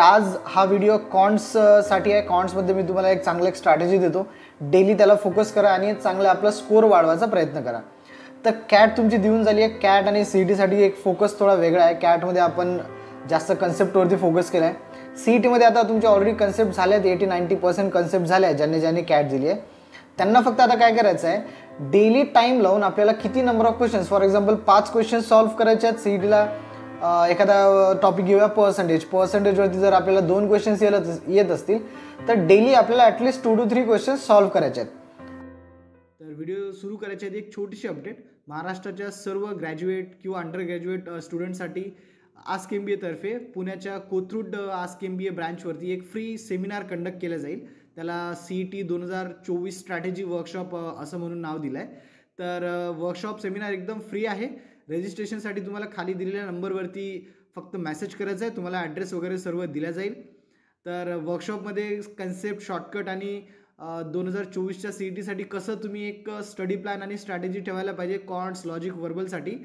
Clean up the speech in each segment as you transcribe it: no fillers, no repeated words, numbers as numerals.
आज हा व्हिडिओ कॉन्ट्ससाठी आहे. कॉन्ट्समध्ये मी तुम्हाला एक चांगलं स्ट्रॅटेजी देतो. डेली त्याला फोकस करा आणि चांगलं आपला स्कोर वाढवायचा प्रयत्न करा. तर कॅट तुमची देऊन झाली आहे. कॅट आणि CETसाठी एक फोकस थोडा वेगळा आहे. कॅटमध्ये आपण जास्त कन्सेप्टवरती फोकस केला आहे. CETमध्ये आता तुमचे ऑलरेडी कन्सेप्ट झाले आहेत. 80-90% कन्सेप्ट झाले आहेत. ज्यांनी कॅट दिली आहे त्यांना फक्त आता काय करायचं आहे, डेली टाईम लावून आपल्याला किती number of questions, for example 5 questions solve करायचे आहेत. CETला एखादा टॉपिक घेऊया पर्सेंटेजवरती जर आपल्याला 2 क्वेश्चन्स येत असतील तर डेली आपल्याला ॲटलिस्ट 2 to 3 क्वेश्चन्स सॉल्व्ह करायचे आहेत. तर व्हिडिओ सुरू करायच्या आधी एक छोटीशी अपडेट. महाराष्ट्राच्या सर्व ग्रॅज्युएट किंवा अंडर ग्रॅज्युएट स्टुडंटसाठी आस्क MBA तर्फे पुण्याच्या कोथरूड आस्क MBA ब्रँचवरती एक फ्री सेमिनार कंडक्ट केलं जाईल. त्याला CET 2024 स्ट्रॅटेजी वर्कशॉप असं म्हणून नाव दिलं आहे. तर वर्कशॉप सेमिनार एकदम फ्री आहे. रजिस्ट्रेशनसाठी तुम्हाला खाली दिलेल्या नंबरवरती फक्त मेसेज करायचा आहे. तुम्हाला ॲड्रेस वगैरे सर्व दिला जाईल. तर वर्कशॉपमध्ये कन्सेप्ट, शॉर्टकट आणि 2024च्या CETसाठी कसं तुम्ही एक स्टडी प्लॅन आणि स्ट्रॅटेजी ठेवायला पाहिजे कॉन्ट्स, लॉजिक, वर्बलसाठी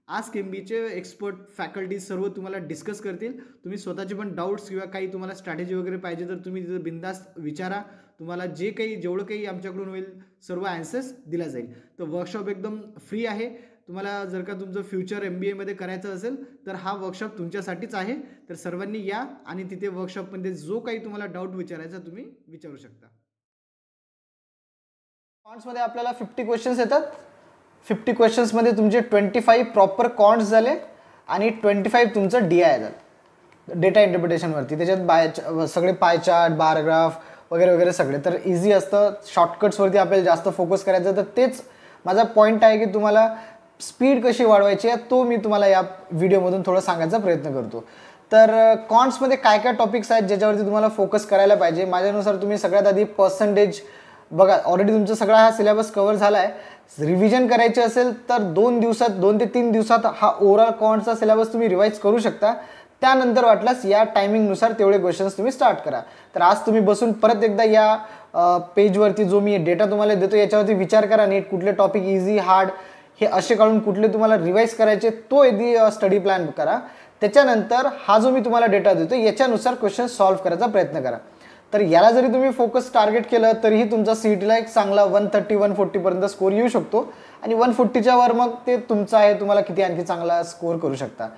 आस्क MBAचे एक्सपर्ट फॅकल्टी सर्व तुम्हाला डिस्कस करतील. तुम्ही स्वतःचे पण डाऊट्स किंवा काही तुम्हाला स्ट्रॅटेजी वगैरे पाहिजे तर तुम्ही तिथं बिंदास्त विचारा. तुम्हाला जेवढं काही आमच्याकडून होईल सर्व ॲन्सर्स दिला जाईल. तर वर्कशॉप एकदम फ्री आहे. तुम्हाला जर का तुमचं फ्युचर MBAमध्ये करायचं असेल तर हा वर्कशॉप तुमच्यासाठीच आहे. तर सर्वांनी या आणि तिथे वर्कशॉपमध्ये जो काही तुम्हाला डाऊट विचारायचा तुम्ही विचारू शकता. कॉन्ट्समध्ये आपल्याला 50 क्वेश्चन्स येतात. 50 क्वेश्चन्समध्ये तुमचे 25 प्रॉपर कॉन्ट्स झाले आणि 25 तुमचं DI झालं, डेटा इंटरप्रिटेशनवरती. त्याच्यात सगळे पाय चार्ट, बार ग्राफ वगैरे वगैरे सगळे. तर इझी असतं. शॉर्टकट्सवरती आपल्याला जास्त फोकस करायचं. तर तेच माझा पॉईंट आहे की तुम्हाला स्पीड कशी वाढवायची आहे तो मी तुम्हाला या व्हिडिओमधून थोडं सांगायचा प्रयत्न करतो. तर कॉन्ट्समध्ये काय काय टॉपिक्स आहेत ज्याच्यावरती तुम्हाला फोकस करायला पाहिजे. माझ्यानुसार तुम्ही सगळ्यात आधी पर्सेंटेज बघा. ऑलरेडी तुमचा सगळा हा सिलेबस कव्हर झाला आहे. रिव्हिजन करायची असेल तर 2 ते 3 दिवसात हा ओव्हरऑल कॉन्ट्सचा सिलेबस तुम्ही रिवाईज करू शकता. त्यानंतर वाटल्यास या टायमिंगनुसार तेवढे क्वेश्चन्स तुम्ही स्टार्ट करा. तर आज तुम्ही बसून परत एकदा या पेजवरती जो मी डेटा तुम्हाला देतो याच्यावरती विचार करा नीट. कुठले टॉपिक इझी, हार्ड हे असे काढून कुठले तुम्हाला रिवाईज करायचे तो आधी स्टडी प्लॅन करा. त्याच्यानंतर हा जो मी तुम्हाला डेटा देतो याच्यानुसार क्वेश्चन सॉल्व्ह करायचा प्रयत्न करा. तर याला जरी तुम्ही फोकस टार्गेट केलं तरीही तुमचा CETला एक चांगला 130-140 पर्यंत स्कोर येऊ शकतो. आणि 140च्या वर मग ते तुमचं आहे, तुम्हाला किती आणखी चांगला स्कोर करू शकता.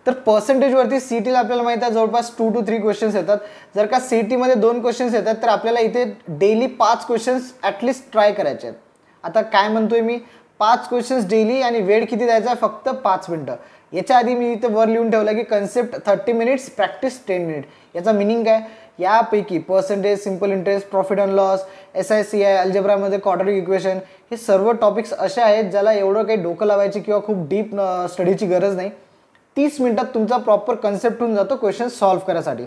तर पर्सेंटेजवरती CETला आपल्याला माहिती आहे जवळपास 2 to 3 क्वेश्चन्स येतात. जर का CETमध्ये 2 क्वेश्चन्स येतात तर आपल्याला इथे डेली 5 क्वेश्चन्स ॲटलिस्ट ट्राय करायचे आहेत. आता काय म्हणतोय मी, 5 क्वेश्चन्स डेली आणि वेळ किती द्यायचा आहे, फक्त 5 मिनटं. याच्या आधी मी इथे वर लिहून ठेवलं की कन्सेप्ट 30 मिनिट्स, प्रॅक्टिस 10 मिनिट. याचा मिनिंग काय, यापैकी percentage, simple interest, profit and loss, SI CI, अल्जेब्रामध्ये क्वाड्रॅटिक इक्वेशन हे सर्व टॉपिक्स असे आहेत ज्याला एवढं काही डोकं लावायची किंवा खूप डीप स्टडीची गरज नाही. 30 मिनिटात तुमचा प्रॉपर कन्सेप्ट होऊन जातो क्वेश्चन सॉल्व्ह करायसाठी.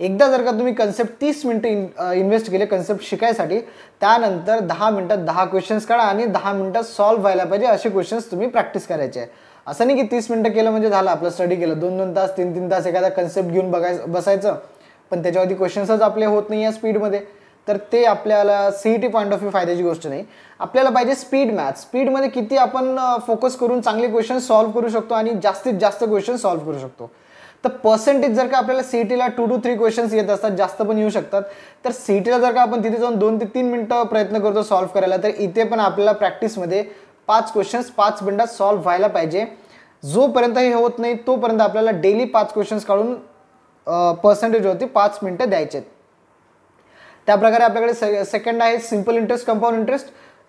एकदा जर का तुम्ही कन्सेप्ट 30 मिनिटं इन्व्हेस्ट केले कन्सेप्ट शिकायसाठी, त्यानंतर 10 मिनिटात 10 क्वेश्चन्स काढा आणि 10 मिनिटात सॉल्व्ह व्हायला पाहिजे असे क्वेश्चन्स तुम्ही प्रॅक्टिस करायचे आहे. असं नाही की 30 मिनिटं केलं म्हणजे झालं आपलं स्टडी केलं. 2-2 तास 3-3 तास एखादा कन्सेप्ट घेऊन बसायचं पण त्याच्यावरती क्वेश्चन्सच आपले होत नाही या स्पीडमध्ये. तर ते आपल्याला CET पॉईंट ऑफ व्ह्यू फायद्याची गोष्ट नाही. आपल्याला पाहिजे स्पीड मॅथ. स्पीडमध्ये किती आपण फोकस करून चांगले क्वेश्चन सॉल्व्ह करू शकतो आणि जास्तीत जास्त क्वेश्चन सॉल्व्ह करू शकतो. तर पर्सेंटेज जर का आपल्याला CETला 2 to 3 क्वेश्चन्स येत असतात, जास्त पण येऊ शकतात. तर CETला जर का आपण तिथे जाऊन 2 ते 3 मिनिटं प्रयत्न करतो सॉल्व्ह करायला, तर इथे पण आपल्याला प्रॅक्टिसमध्ये 5 क्वेश्चन्स 5 मिनिटात सॉल्व्ह व्हायला पाहिजे. जोपर्यंत हे होत नाही तोपर्यंत आपल्याला डेली 5 क्वेश्चन्स काढून पर्सेंटेजवरती 5 मिनिटं द्यायचे आहेत. त्याप्रकारे आपल्याकडे सेकंड आहे सिम्पल इंटरेस्ट, कंपाऊंड इंटरेस्ट.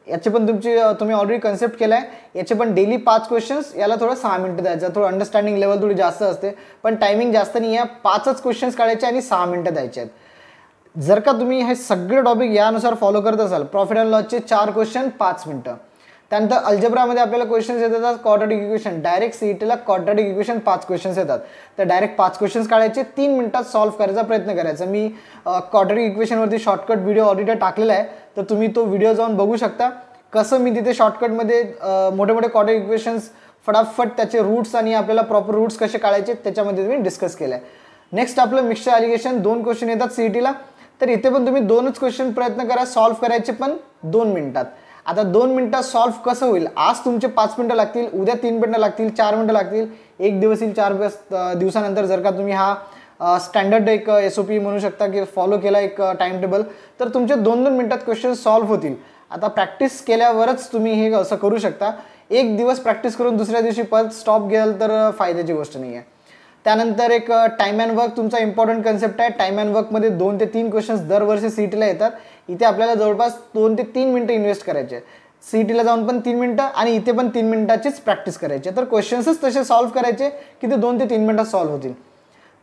याचे पण तुम्ही ऑलरेडी कन्सेप्ट केला आहे. याचे पण डेली 5 क्वेश्चन्स, याला थोडं 6 मिनिटं द्यायचं. थोडं अंडरस्टँडिंग लेवल थोडी जास्त असते पण टायमिंग जास्त नाही आहे. 5च क्वेश्चन्स काढायचे आणि 6 मिनिटं द्यायचे आहेत. जर का तुम्ही हे सगळे टॉपिक यानुसार फॉलो करत असाल, प्रॉफिट अँड लॉसचे 4 क्वेश्चन 5 मिनिटं. त्यानंतर अल्जेब्रामध्ये आपल्याला क्वेश्चन्स येतात क्वाड्रॅटिक इक्वेशन. डायरेक्ट CETला क्वाड्रॅटिक इक्वेशन 5 क्वेश्चन्स येतात. तर डायरेक्ट 5 क्वेश्चन्स काढायचे, 3 मिनिटात सॉल्व्ह करायचा प्रयत्न करायचा. मी क्वाड्रॅटिक इक्वेशनवरती शॉर्टकट व्हिडिओ ऑलरेडी टाकलेला आहे. तर तुम्ही तो व्हिडिओ जाऊन बघू शकता कसं मी तिथे शॉर्टकटमध्ये मोठे मोठे क्वाड्रॅटिक इक्वेशन्स फटाफट त्याचे रूट्स आणि आपल्याला प्रॉपर रूट्स कसे काढायचे त्याच्यामध्ये तुम्ही डिस्कस केलं आहे. नेक्स्ट आपलं मिक्सचर ॲलिगेशन. 2 क्वेश्चन येतात CETला. तर इथे पण तुम्ही 2च क्वेश्चन प्रयत्न करा सॉल्व्ह करायचे पण 2 मिनिटात. आता 2 मिनिटात सॉल्व्ह कसं होईल, आज तुमचे 5 मिनिटं लागतील, उद्या 3 मिनिटं लागतील, 4 मिनिटं लागतील, एक दिवस येईल, 4 दिवसानंतर जर का तुम्ही हा स्टँडर्ड एक SOP म्हणू शकता की फॉलो केला एक टाइम टेबल, तर तुमचे 2-2 मिनिटात क्वेश्चन सॉल्व्ह होतील. आता प्रॅक्टिस केल्यावरच तुम्ही हे असं करू शकता. एक दिवस प्रॅक्टिस करून दुसऱ्या दिवशी परत स्टॉप घ्याल तर फायद्याची गोष्ट नाही आहे. त्यानंतर एक टाईम अँड वर्क तुमचा इम्पॉर्टंट कन्सेप्ट आहे. टाईम अँड वर्कमध्ये 2 ते 3 क्वेश्चन्स दरवर्षी CETला येतात. इथे आपल्याला जवळपास 2 ते 3 मिनिटं इन्व्हेस्ट करायचे. CETला जाऊन पण 3 मिनिटं आणि इथे पण 3 मिनिटाचीच प्रॅक्टिस करायची. तर क्वेश्चन्सच तसे सॉल्व्ह करायचे की ते 2 ते 3 मिनिटात सॉल्व्ह होतील.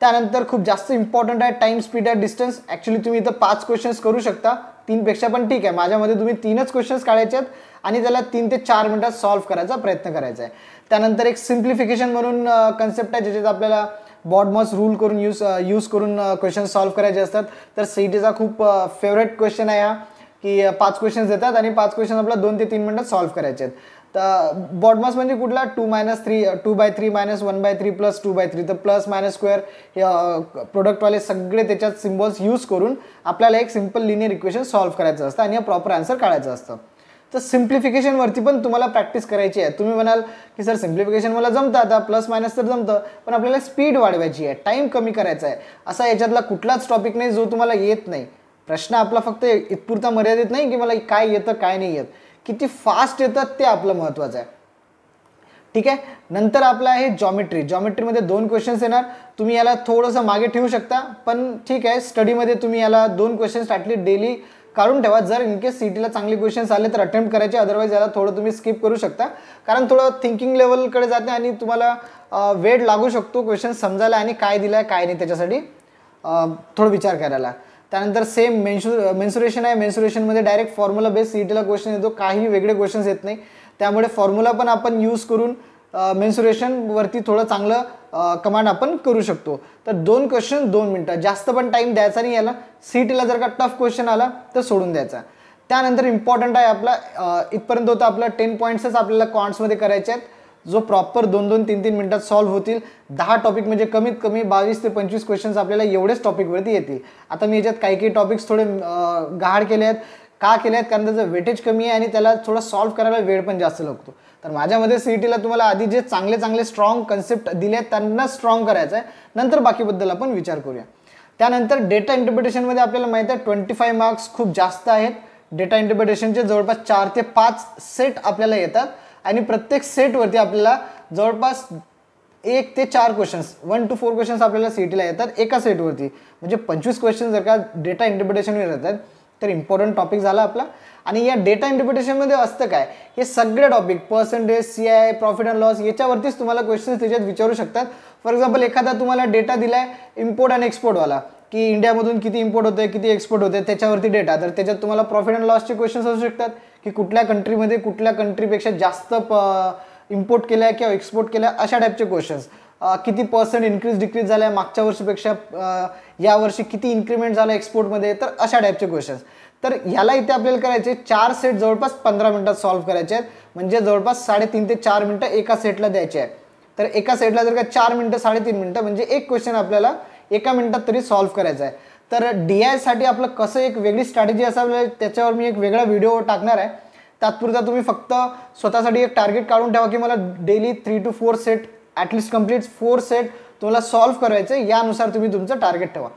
त्यानंतर खूप जास्त इम्पॉर्टंट आहे time, speed and distance. Actually तुम्ही इथं 5 क्वेश्चन्स करू शकता, 3पेक्षा पण ठीक आहे. माझ्यामध्ये तुम्ही 3च क्वेश्चन्स काढायचे आहेत आणि त्याला 3 ते 4 मिनिटात सॉल्व्ह करायचा प्रयत्न करायचा आहे. त्यानंतर एक सिम्प्लिफिकेशन म्हणून कन्सेप्ट आहे, ज्याच्यात आपल्याला बॉडमॉस रूल करून यूज करून क्वेश्चन सॉल्व्ह करायचे असतात. तर CETचा खूप फेवरेट क्वेश्चन आहे हा, की 5 क्वेश्चन्स देतात आणि 5 क्वेश्चन आपल्याला 2 ते 3 मिनिटात सॉल्व्ह करायचे आहेत. तर बॉडमॉस म्हणजे कुठला 2/3 - 1/3 + 2/3, तर प्लस मायनस स्क्वेअर हे प्रोडक्टवाले सगळे त्याच्यात सिम्बॉल्स यूज करून आपल्याला एक सिम्पल लिनियर इक्वेशन सॉल्व्ह करायचं असतं आणि प्रॉपर आन्सर काढायचं असतं. तर सिम्प्लिफिकेशनवरती पण तुम्हाला प्रॅक्टिस करायची आहे. तुम्ही म्हणाल की सर सिम्प्लिफिकेशन मला जमतं, आता प्लस मायनस तर जमतं, पण आपल्याला स्पीड वाढवायची आहे, टाईम कमी करायचा आहे. असा याच्यातला कुठलाच टॉपिक नाही जो तुम्हाला येत नाही. प्रश्न आपला फक्त इथपुरता मर्यादित नाही की मला काय येतं काय नाही येत, किती फास्ट येतं ते आपलं महत्त्वाचं आहे. ठीक आहे. नंतर आपलं आहे जॉमेट्री. जॉमेट्रीमध्ये 2 क्वेश्चन्स येणार. तुम्ही याला थोडंसं मागे ठेवू शकता, पण ठीक आहे, स्टडीमध्ये तुम्ही याला 2 क्वेश्चन्स ॲटलीस्ट डेली काढून ठेवा. जर इनकेस CETला चांगले क्वेश्चन्स आले तर अटेम्प्ट करायचे, अदरवाईज याला थोडं तुम्ही स्किप करू शकता, कारण थोडं थिंकिंग लेवलकडे जाते आणि तुम्हाला वेळ लागू शकतो क्वेश्चन समजायला आणि काय दिलं आहे काय नाही त्याच्यासाठी थोडं विचार करायला. त्यानंतर सेम मेन्सुरेशन आहे. मेन्सुरेशनमध्ये डायरेक्ट फॉर्म्युला बेस CETला क्वेश्चन येतो, काही वेगळे क्वेश्चन्स येत नाही. त्यामुळे फॉर्म्युला पण आपण यूज करून मेन्सुरेशनवरती थोडं चांगलं कमांड आपण करू शकतो. तर 2 क्वेश्चन 2 मिनिटं, जास्त पण टाईम द्यायचा नाही याला. CETला जर का टफ क्वेश्चन आला तर सोडून द्यायचा. त्यानंतर इम्पॉर्टंट आहे आपला इथपर्यंत होतं आपलं 10 पॉईंट्सच आपल्याला क्वांट्समध्ये करायचे आहेत, जो प्रॉपर 2-2, 3-3 मिनिटात सॉल्व्ह होतील. 10 टॉपिक म्हणजे कमीत कमी 22 ते 25 क्वेश्चन्स आपल्याला एवढेच टॉपिकवरती येतील. आता मी याच्यात काही टॉपिक्स थोडे गहाड केले आहेत. का केले आहेत? कारण त्याचं वेटेज कमी आहे आणि त्याला थोडं सॉल्व्ह करायला वेळ पण जास्त लागतो. तर माझ्यामध्ये CETला तुम्हाला आधी जे चांगले स्ट्रॉंग कन्सेप्ट दिले आहेत त्यांना स्ट्रॉंग करायचं आहे, नंतर बाकीबद्दल आपण विचार करूया. त्यानंतर डेटा इंटरप्रिटेशनमध्ये आपल्याला माहिती आहे 25 मार्क्स खूप जास्त आहेत. डेटा इंटरप्रिटेशनचे जवळपास 4 ते 5 सेट आपल्याला येतात आणि प्रत्येक सेटवरती आपल्याला जवळपास 1 ते 4 क्वेश्चन्स 1 to 4 क्वेश्चन्स आपल्याला CETला येतात एका सेटवरती. म्हणजे 25 क्वेश्चन जर का डेटा इंटरप्रिटेशनवर येतात तर इम्पॉर्टंट टॉपिक झाला आपला. आणि या डेटा इंटरप्रिटेशनमध्ये असतं काय, हे सगळे topic percentage, CI, profit and loss याच्यावरतीच तुम्हाला क्वेश्चन्स त्याच्यात विचारू शकतात. फॉर एक्झाम्पल एखादा तुम्हाला डेटा दिलाय इम्पोर्ट आणि एक्सपोर्टवाला, की इंडियामधून किती इम्पोर्ट होते किती एक्सपोर्ट होते त्याच्यावरती डेटा, तर त्याच्यात तुम्हाला प्रॉफिट अँड लॉसचे क्वेश्चन्स असू शकतात, की कुठल्या कंट्रीमध्ये कुठल्या कंट्रीपेक्षा जास्त इम्पोर्ट केल्या किंवा एक्सपोर्ट केल्या, अशा टाईपचे क्वेश्चन्स. किती % इन्क्रीज डिक्रीज झाला आहे मागच्या वर्षीपेक्षा, यावर्षी किती इन्क्रीमेंट झाला एक्सपोर्टमध्ये, तर अशा टाईपचे क्वेश्चन्स. तर ह्याला इथे आपल्याला करायचे 4 सेट जवळपास 15 मिनिटात सॉल्व्ह करायचे आहेत. म्हणजे जवळपास 3.5 ते 4 मिनिटं एका सेटला द्यायचे आहेत. तर एका सेटला जर का 4 मिनिटं 3.5 मिनिटं म्हणजे एक क्वेश्चन आपल्याला एका मिनिटात तरी सॉल्व्ह करायचा आहे. तर DI साठी आपलं कसं एक वेगळी स्ट्रॅटेजी असावी त्याच्यावर मी एक वेगळा व्हिडिओ टाकणार आहे. तात्पुरता तुम्ही फक्त स्वतःसाठी एक टार्गेट काढून ठेवा की मला daily 3 to 4 set at least complete 4 set तुम्हाला सॉल्व्ह करायचं आहे. यानुसार तुम्ही तुमचं टार्गेट ठेवा.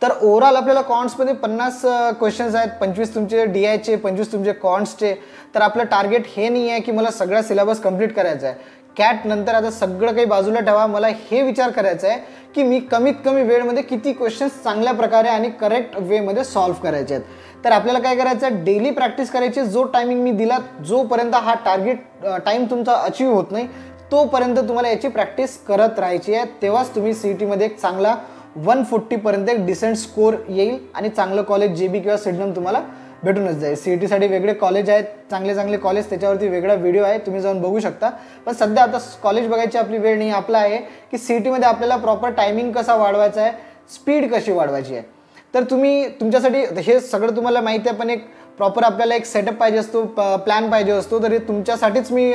तर ओव्हरऑल आपल्याला कॉन्ट्समध्ये 50 क्वेश्चन्स आहेत, 25 तुमचे DIचे, 25 तुमचे कॉन्ट्सचे. तर आपलं टार्गेट हे नाही आहे की मला सगळा सिलेबस कंप्लीट करायचा आहे. कॅट नंतर आता सगळं काही बाजूला ठेवा. मला हे विचार करायचा आहे की मी कमीत कमी वेळमध्ये किती क्वेश्चन्स चांगल्या प्रकारे आणि करेक्ट वेमध्ये सॉल्व्ह करायचे आहेत. तर आपल्याला काय करायचं आहे, डेली प्रॅक्टिस करायची. जो टायमिंग मी दिला, जोपर्यंत हा टार्गेट टाईम तुमचा अचीव होत नाही तोपर्यंत तुम्हाला याची प्रॅक्टिस करत राहायची आहे. तेव्हाच तुम्ही CETमध्ये एक चांगला 140 पर्यंत एक डिसेंट स्कोर येईल आणि चांगलं कॉलेज JB किंवा सिडनम तुम्हाला भेटूनच जाईल. CETसाठी वेगळे कॉलेज आहेत, चांगले कॉलेज, त्याच्यावरती वेगळा व्हिडिओ आहे, तुम्ही जाऊन बघू शकता. पण सध्या आता कॉलेज बघायची आपली वेळ नाही. आपला आहे की CETमध्ये आपल्याला प्रॉपर टायमिंग कसा वाढवायचा आहे, स्पीड कशी वाढवायची आहे. तर तुम्ही तुमच्यासाठी हे सगळं तुम्हाला माहिती आहे, पण एक प्रॉपर आपल्याला एक सेटअप पाहिजे असतो, प्लॅन पाहिजे असतो. तर तुमच्यासाठीच मी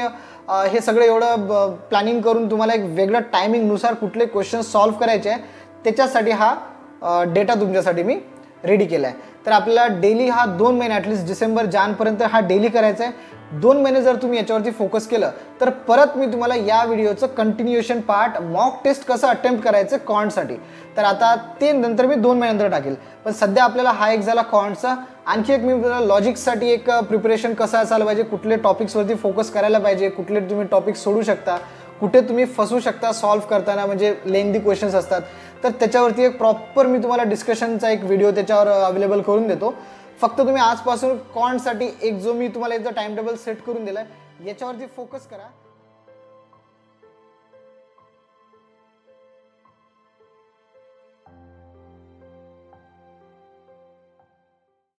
हे सगळं एवढं प्लॅनिंग करून तुम्हाला एक वेगळं टायमिंगनुसार कुठले क्वेश्चन सॉल्व्ह करायचे आहे त्याच्यासाठी हा डेटा तुमच्यासाठी मी रेडी केला आहे. तर आपल्याला डेली हा 2 महिने ॲटलिस्ट डिसेंबर जानेपर्यंत हा डेली करायचा आहे. 2 महिने जर तुम्ही याच्यावरती फोकस केलं तर परत मी तुम्हाला या व्हिडिओचं कंटिन्युएशन पार्ट मॉक टेस्ट कसं अटेम्प्ट करायचं कॉन्टसाठी, तर आता ते नंतर मी 2 महिन्यानंतर टाकेल. पण सध्या आपल्याला हा एक झाला कॉन्टचा. आणखी एक मी लॉजिक्ससाठी एक प्रिपरेशन कसं असायला पाहिजे, कुठले टॉपिक्सवरती फोकस करायला पाहिजे, कुठले तुम्ही टॉपिक्स सोडू शकता, कुठे तुम्ही फसू शकता सॉल्व्ह करताना, म्हणजे लेंदी क्वेश्चन्स असतात, तर त्याच्यावरती एक प्रॉपर मी तुम्हाला डिस्कशनचा एक व्हिडिओ त्याच्यावर अवेलेबल करून देतो. फक्त तुम्ही आजपासून कॉन्टसाठी एक जो मी तुम्हाला याचा टाइम टेबल सेट करून दिला आहे याच्यावरती फोकस करा.